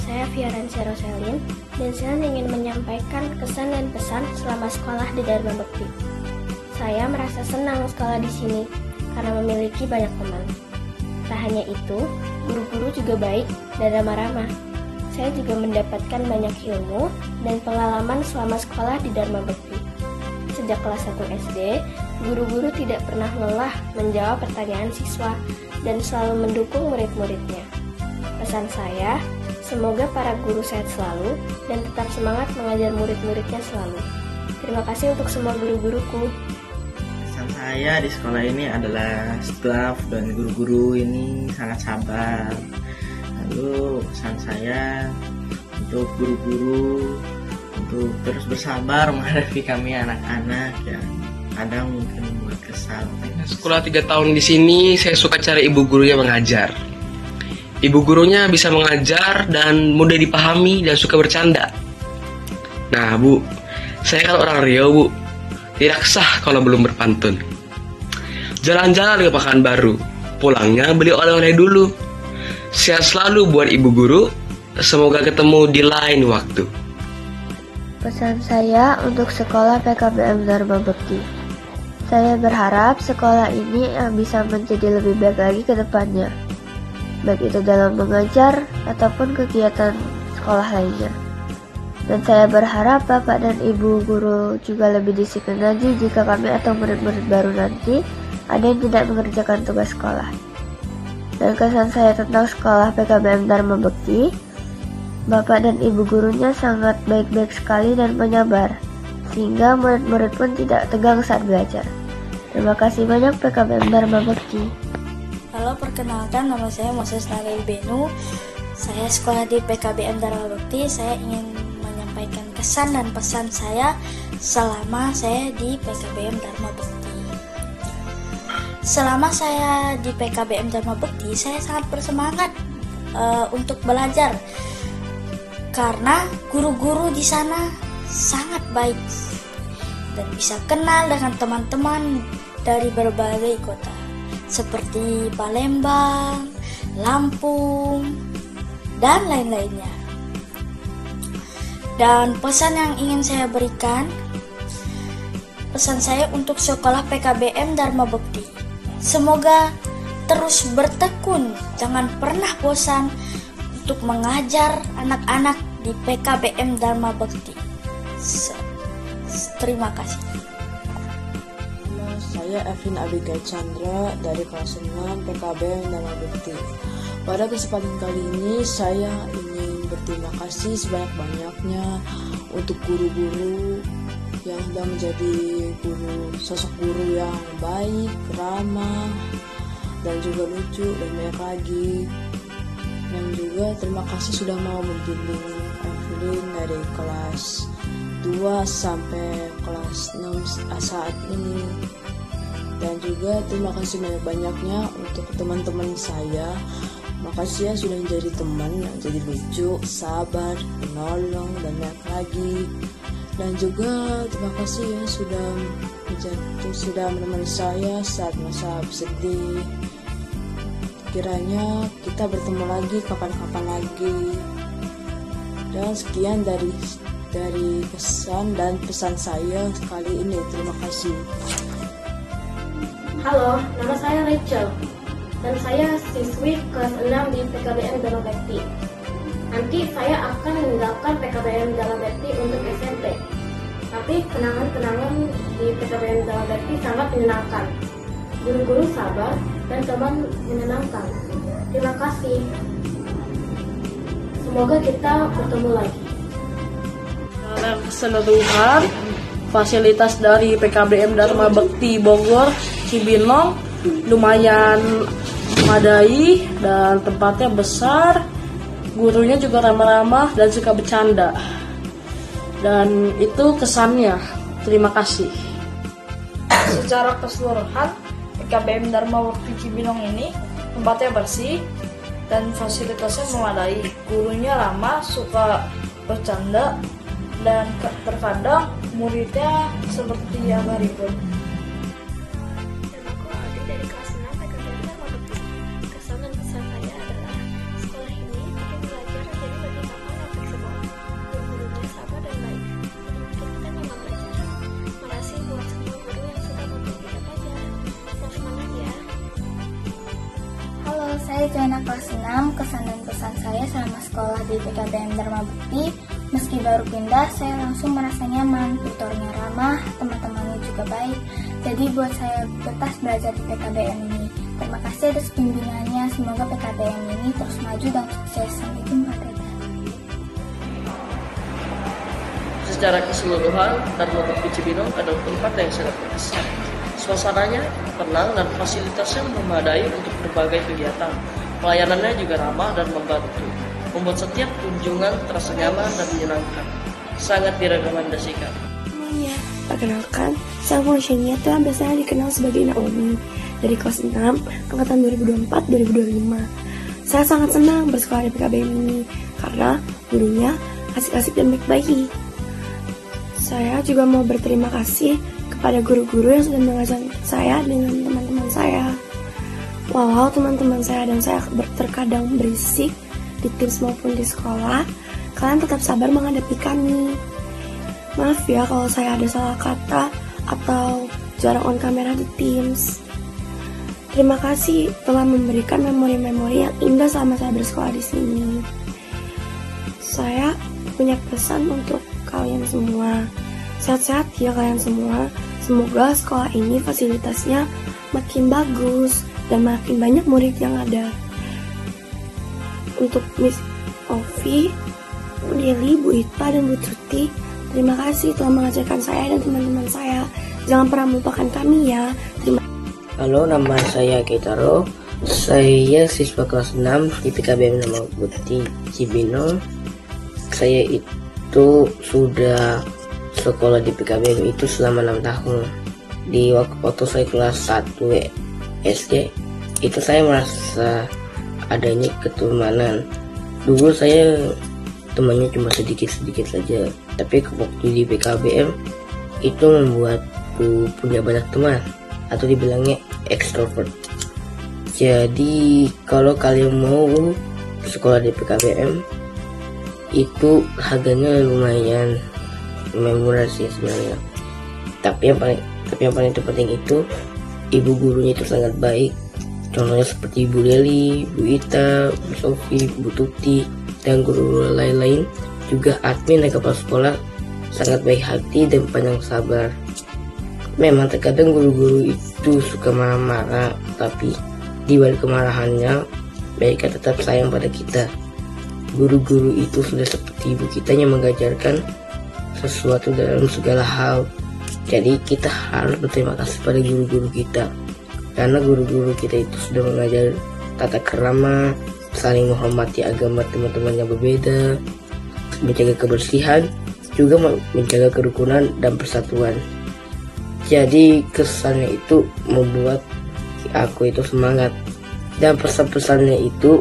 saya Fiorensia Roselin dan saya ingin menyampaikan kesan dan pesan selama sekolah di Dharma Bekti. Saya merasa senang sekolah di sini karena memiliki banyak teman. Tak hanya itu, guru-guru juga baik dan ramah-ramah. Saya juga mendapatkan banyak ilmu dan pengalaman selama sekolah di Dharma Bekti. Sejak kelas 1 SD, guru-guru tidak pernah lelah menjawab pertanyaan siswa dan selalu mendukung murid-muridnya. Pesan saya, semoga para guru sehat selalu dan tetap semangat mengajar murid-muridnya selalu. Terima kasih untuk semua guru-guruku. Pesan saya di sekolah ini adalah staf dan guru-guru ini sangat sabar. Lalu pesan saya untuk guru-guru untuk terus bersabar menghadapi kami anak-anak yang kadang mungkin membuat kesal. Sekolah 3 tahun di sini, saya suka cara ibu gurunya mengajar. Ibu gurunya bisa mengajar dan mudah dipahami dan suka bercanda. Nah, Bu, saya kan orang Riau, Bu. Tidak sah kalau belum berpantun. Jalan-jalan ke Pekanbaru, pulangnya beli oleh-oleh dulu. Sehat selalu buat ibu guru. Semoga ketemu di lain waktu. Pesan saya untuk sekolah PKBM Dharma Bekti. Saya berharap sekolah ini bisa menjadi lebih baik lagi ke depannya, baik itu dalam mengajar ataupun kegiatan sekolah lainnya. Dan saya berharap Bapak dan Ibu guru juga lebih disiplin lagi jika kami atau murid-murid baru nanti ada yang tidak mengerjakan tugas sekolah. Dan kesan saya tentang sekolah PKBM Dharma Bekti, Bapak dan Ibu gurunya sangat baik-baik sekali dan penyabar, sehingga murid-murid pun tidak tegang saat belajar. Terima kasih banyak PKBM Dharma Bekti. Halo, perkenalkan nama saya Moses Nalil Benu. Saya sekolah di PKBM Dharma Bekti. Saya ingin menyampaikan kesan dan pesan saya selama saya di PKBM Dharma Bekti. Selama saya di PKBM Dharma Bekti, saya sangat bersemangat untuk belajar. Karena guru-guru di sana sangat baik dan bisa kenal dengan teman-teman dari berbagai kota seperti Palembang, Lampung, dan lain-lainnya. Dan pesan yang ingin saya berikan, pesan saya untuk sekolah PKBM Dharma Bekti, semoga terus bertekun, jangan pernah bosan untuk mengajar anak-anak di PKBM Dharma Bekti. Terima kasih. Saya Evin Abigail Chandra dari kelas 6 PKBM Dharma Bekti. Pada kesempatan kali ini saya ingin berterima kasih sebanyak-banyaknya untuk guru-guru yang sudah menjadi sosok guru yang baik, ramah, dan juga lucu dan banyak lagi. Dan juga terima kasih sudah mau membimbing Evelyn dari kelas 2 sampai kelas 6 saat ini. Dan juga terima kasih banyak-banyaknya untuk teman-teman saya. Makasih ya sudah menjadi teman yang jadi lucu, sabar, penolong, dan banyak lagi. Dan juga terima kasih ya sudah menemani saya saat masa sedih. Kiranya kita bertemu lagi kapan-kapan lagi. Dan sekian dari kesan dan pesan saya kali ini. Terima kasih. Halo, nama saya Rachel dan saya siswi kelas 6 di PKBM Dharma Bekti. Nanti saya akan meninggalkan PKBM Dharma Bekti untuk SMP. Tapi kenangan-kenangan di PKBM Dharma Bekti sangat menyenangkan. Guru-guru sabar dan teman menyenangkan. Terima kasih. Semoga kita bertemu lagi. Dalam keseluruhan, fasilitas dari PKBM Dharma Bekti Bogor Cibinong lumayan memadai dan tempatnya besar. Gurunya juga ramah-ramah dan suka bercanda. Dan itu kesannya. Terima kasih. Secara keseluruhan, PKBM Dharma Bekti Cibinong ini tempatnya bersih dan fasilitasnya memadai. Gurunya ramah, suka bercanda, dan terkadang muridnya seperti agak ribet. Dan aku Aldi dari kelas 6 PKBM Dharma Bekti. Kesan dan pesan saya adalah sekolah ini bikin belajar jadi lebih gampang kelas 6, kesan dan pesan saya selama sekolah di PKBM Dharma Bukti, meski baru pindah, saya langsung merasa nyaman, tutornya ramah, teman-temannya juga baik. Jadi buat saya betah belajar di PKBM ini. Terima kasih atas bimbingannya, semoga PKBM ini terus maju dan sukses. Sampai jumpa, dadah. Secara keseluruhan, Dharma Bukti Cibinong adalah tempat yang sangat berkesan. Suasananya tenang dan fasilitasnya memadai untuk berbagai kegiatan. Pelayanannya juga ramah dan membantu, membuat setiap kunjungan terasa nyaman dan menyenangkan. Sangat direkomendasikan. Semuanya, perkenalkan, saya Moshenia telah biasanya dikenal sebagai Naomi dari kelas 6, angkatan 2024-2025. Saya sangat senang bersekolah di PKBM ini karena gurunya asik-asik dan baik-baik. Saya juga mau berterima kasih kepada guru-guru yang sudah mengajar saya dengan teman-teman saya. Walau teman-teman saya dan saya terkadang berisik di Teams maupun di sekolah, kalian tetap sabar menghadapi kami. Maaf ya kalau saya ada salah kata atau jarang on kamera di Teams. Terima kasih telah memberikan memori-memori yang indah selama saya bersekolah di sini. Saya punya pesan untuk kalian semua. Sehat-sehat ya kalian semua. Semoga sekolah ini fasilitasnya makin bagus dan makin banyak murid yang ada. Untuk Miss Ovi, Bu Deli, Bu Ita, dan Bu Tuti, terima kasih telah mengajarkan saya dan teman-teman saya. Jangan pernah melupakan kami ya. Halo, nama saya Keitaro. Saya siswa kelas 6 di PKBM Dharma Bukti Cibinong. Saya itu sudah sekolah di PKBM itu selama 6 tahun. Di waktu saya kelas 1 SD, itu saya merasa adanya keturunan. Dulu saya temannya cuma sedikit-sedikit saja, tapi waktu di PKBM itu membuatku punya banyak teman, atau dibilangnya extrovert. Jadi kalau kalian mau sekolah di PKBM, itu harganya lumayan murah sih sebenarnya. Tapi yang paling terpenting itu ibu gurunya itu sangat baik. Contohnya seperti Bu Leli, Bu Ita, Bu Sofi, Bu Tuti, dan guru lain-lain. Juga admin dan kepala sekolah sangat baik hati dan panjang sabar. Memang terkadang guru-guru itu suka marah-marah, tapi di balik kemarahannya mereka tetap sayang pada kita. Guru-guru itu sudah seperti ibu kita yang mengajarkan sesuatu dalam segala hal. Jadi kita harus berterima kasih pada guru-guru kita, karena guru-guru kita itu sudah mengajar tata krama, saling menghormati agama teman-teman yang berbeda, menjaga kebersihan, juga menjaga kerukunan dan persatuan. Jadi kesannya itu membuat aku itu semangat. Dan pesan-pesannya itu,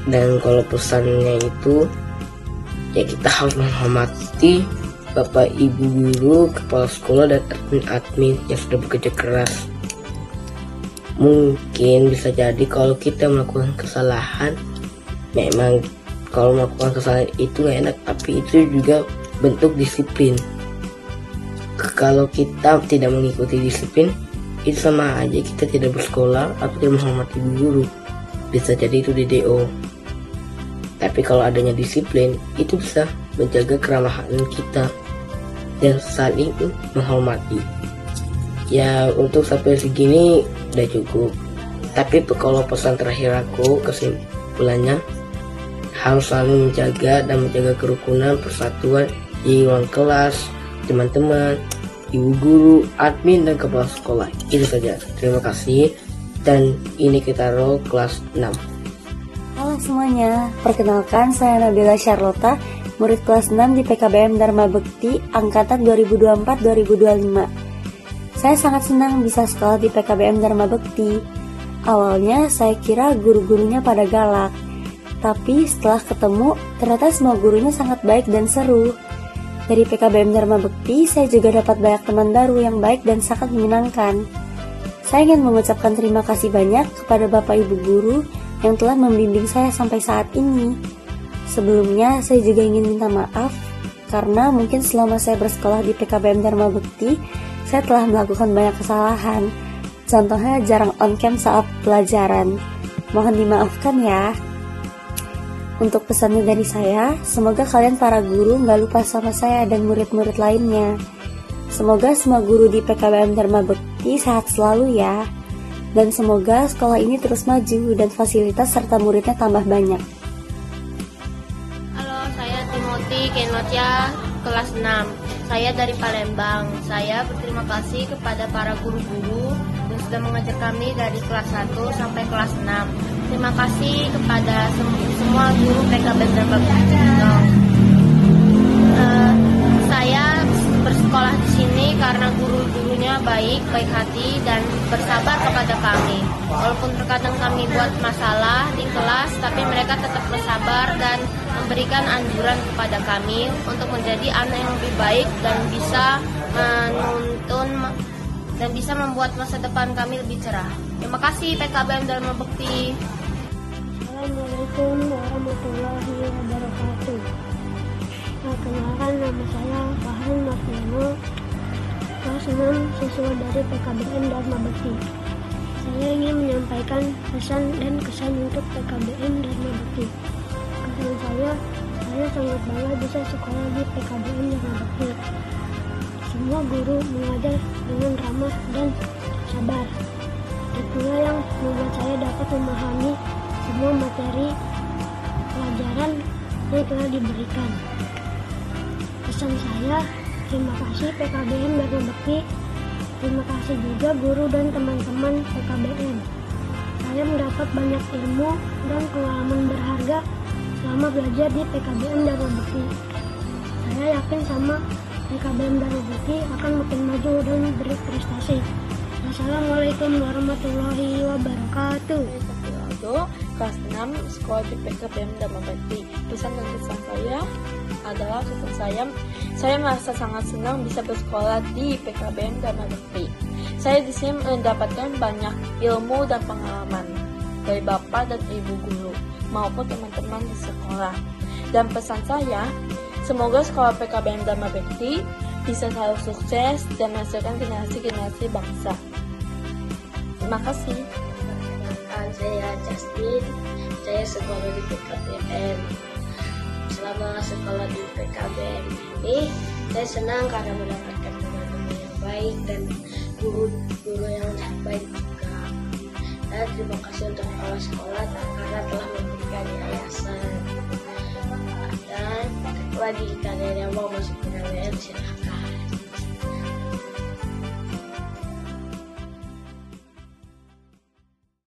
dan kalau pesannya itu, ya kita harus menghormati Bapak Ibu guru, kepala sekolah, dan admin yang sudah bekerja keras. Mungkin bisa jadi kalau kita melakukan kesalahan, memang kalau melakukan kesalahan itu gak enak, tapi itu juga bentuk disiplin. Kalau kita tidak mengikuti disiplin, itu sama aja kita tidak bersekolah atau tidak menghormati guru. Bisa jadi itu DDO. Tapi kalau adanya disiplin, itu bisa menjaga keramahan kita dan saling menghormati. Ya, untuk sampai segini udah cukup. Tapi kalau pesan terakhir aku, kesimpulannya, harus selalu menjaga dan menjaga kerukunan, persatuan di ruang kelas, teman-teman, ibu guru, admin, dan kepala sekolah. Itu saja. Terima kasih. Dan ini Keitaro kelas 6. Halo semuanya, perkenalkan saya Nabila Charlotta, murid kelas 6 di PKBM Dharma Bukti angkatan 2024-2025. Saya sangat senang bisa sekolah di PKBM Dharma Bukti. Awalnya saya kira guru-gurunya pada galak, tapi setelah ketemu ternyata semua gurunya sangat baik dan seru. Dari PKBM Dharma Bukti, saya juga dapat banyak teman baru yang baik dan sangat menyenangkan. Saya ingin mengucapkan terima kasih banyak kepada Bapak Ibu Guru yang telah membimbing saya sampai saat ini. Sebelumnya, saya juga ingin minta maaf karena mungkin selama saya bersekolah di PKBM Dharma Bukti, saya telah melakukan banyak kesalahan. Contohnya jarang on cam saat pelajaran. Mohon dimaafkan ya. Untuk pesannya dari saya, semoga kalian para guru nggak lupa sama saya dan murid-murid lainnya. Semoga semua guru di PKBM Dharma Bekti sehat selalu ya. Dan semoga sekolah ini terus maju dan fasilitas serta muridnya tambah banyak. Halo, saya Timothy Kenotya, kelas 6. Saya dari Palembang. Saya berterima kasih kepada para guru-guru yang sudah mengajar kami dari kelas 1 sampai kelas 6. Terima kasih kepada semua guru PKBM Dharma Bekti. Saya bersekolah di sini karena guru-gurunya baik hati dan bersabar kepada kami. Walaupun terkadang kami buat masalah di kelas, tapi mereka tetap bersabar dan memberikan anjuran kepada kami untuk menjadi anak yang lebih baik dan bisa menuntun dan bisa membuat masa depan kami lebih cerah. Terima kasih PKBM Dharma Bekti. Assalamualaikum warahmatullahi wabarakatuh. Perkenalkan, nama saya Fahrul Marfiano, kelas 6, siswa dari PKBM Dharma Bekti. Saya ingin menyampaikan pesan dan kesan untuk PKBM Dharma Bekti. Kesan saya sangat bangga bisa sekolah di PKBM Dharma Bekti. Semua guru mengajar dengan ramah dan sabar. Itulah yang membuat saya dapat memahami semua materi pelajaran yang telah diberikan. Pesan saya, terima kasih PKBM Dharma Bekti. Terima kasih juga guru dan teman-teman PKBM. Saya mendapat banyak ilmu dan pengalaman berharga selama belajar di PKBM Dharma Bekti. Saya yakin sama PKBM Dharma Bekti akan makin maju dan berprestasi. Assalamualaikum warahmatullahi wabarakatuh. Kelas 6, sekolah di PKBM Dharma Bekti. Pesan dan kesan saya adalah saya merasa sangat senang bisa bersekolah di PKBM Dharma Bekti. Saya di sini mendapatkan banyak ilmu dan pengalaman dari Bapak dan Ibu guru maupun teman-teman di sekolah. Dan pesan saya, semoga sekolah PKBM Dharma Bekti bisa selalu sukses dan menghasilkan generasi-generasi bangsa. Terima kasih. Saya Justin, saya sekolah di PKBM. Selama sekolah di PKBM ini, saya senang karena mendapatkan teman-teman yang baik dan guru-guru yang baik juga. Dan terima kasih untuk kepala sekolah karena telah memberikan yayasan. Dan bagi kalian yang mau masuk PKBM, silahkan.